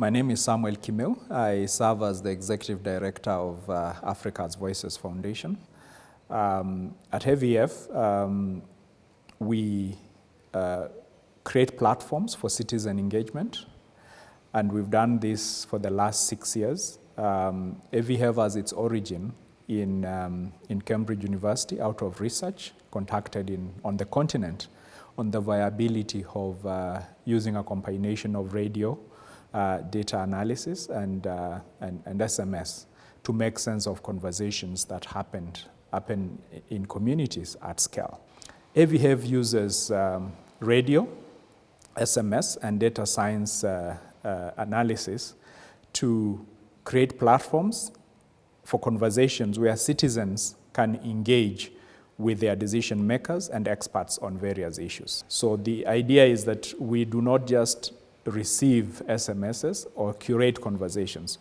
My name is Samuel Kimeu. I serve as the Executive Director of Africa's Voices Foundation. At AVF, we create platforms for citizen engagement, and we've done this for the last 6 years. AVF has its origin in Cambridge University out of research conducted on the continent on the viability of using a combination of radio, data analysis and SMS to make sense of conversations that happen in communities at scale. AVF uses radio, SMS, and data science analysis to create platforms for conversations where citizens can engage with their decision makers and experts on various issues. So the idea is that we do not just receive SMSs or curate conversations.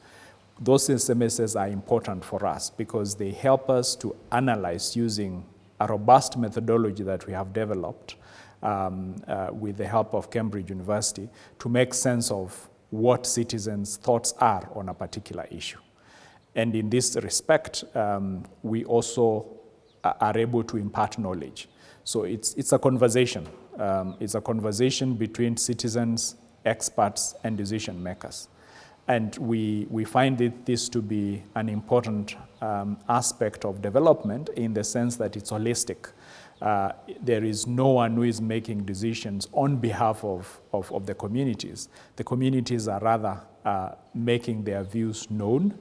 Those SMSs are important for us because they help us to analyze using a robust methodology that we have developed with the help of Cambridge University to make sense of what citizens' thoughts are on a particular issue. And in this respect, we also are able to impart knowledge. So it's a conversation. It's a conversation between citizens, experts, and decision makers. And we find this to be an important aspect of development in the sense that it's holistic. There is no one who is making decisions on behalf of the communities. The communities are rather making their views known,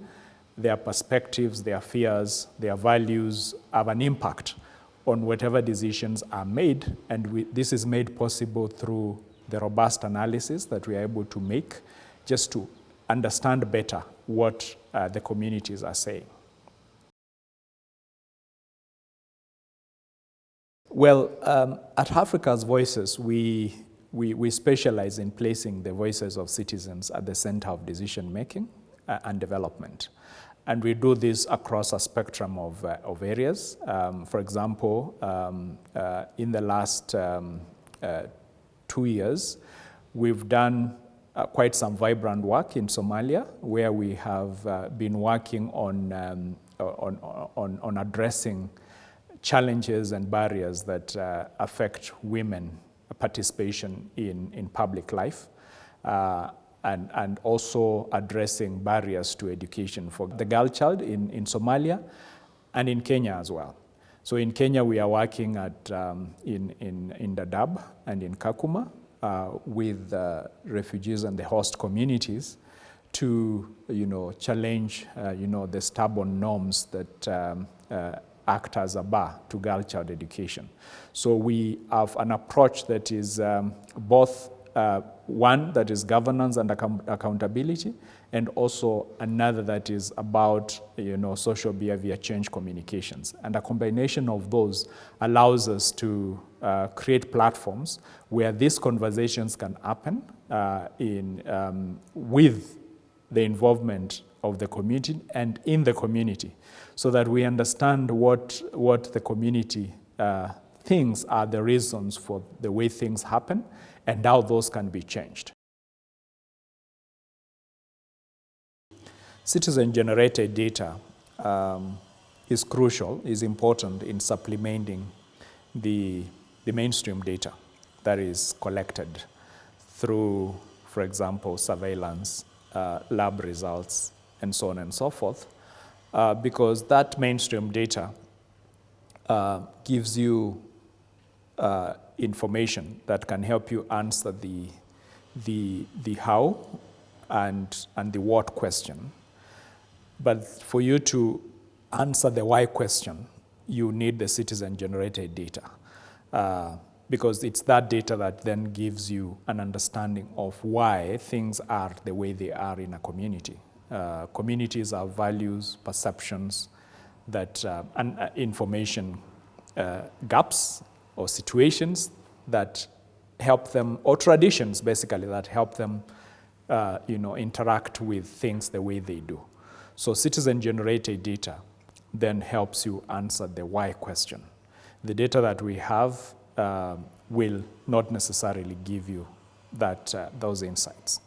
their perspectives, their fears, their values have an impact on whatever decisions are made, and this is made possible through the robust analysis that we are able to make just to understand better what the communities are saying. Well, at Africa's Voices, we specialize in placing the voices of citizens at the center of decision making and development. And we do this across a spectrum of areas. For example, in the last 2 years, we've done quite some vibrant work in Somalia, where we have been working on addressing challenges and barriers that affect women participation in public life. And also addressing barriers to education for the girl child in Somalia and in Kenya as well. So in Kenya, we are working in Dadaab and in Kakuma with refugees and the host communities to challenge the stubborn norms that act as a bar to girl child education. So we have an approach that is both one that is governance and accountability, and also another that is about social behavior change communications. And a combination of those allows us to create platforms where these conversations can happen with the involvement of the community and in the community, so that we understand what the community thinks are the reasons for the way things happen and how those can be changed. Citizen-generated data is crucial, is important in supplementing the mainstream data that is collected through, for example, surveillance, lab results, and so on and so forth, because that mainstream data gives you information that can help you answer the how and the what question. But for you to answer the why question, you need the citizen-generated data, because it's that data that then gives you an understanding of why things are the way they are in a community. Communities have values, perceptions, and information gaps or situations that help them, or traditions basically, that help them interact with things the way they do. So citizen-generated data then helps you answer the why question. The data that we have will not necessarily give you those insights.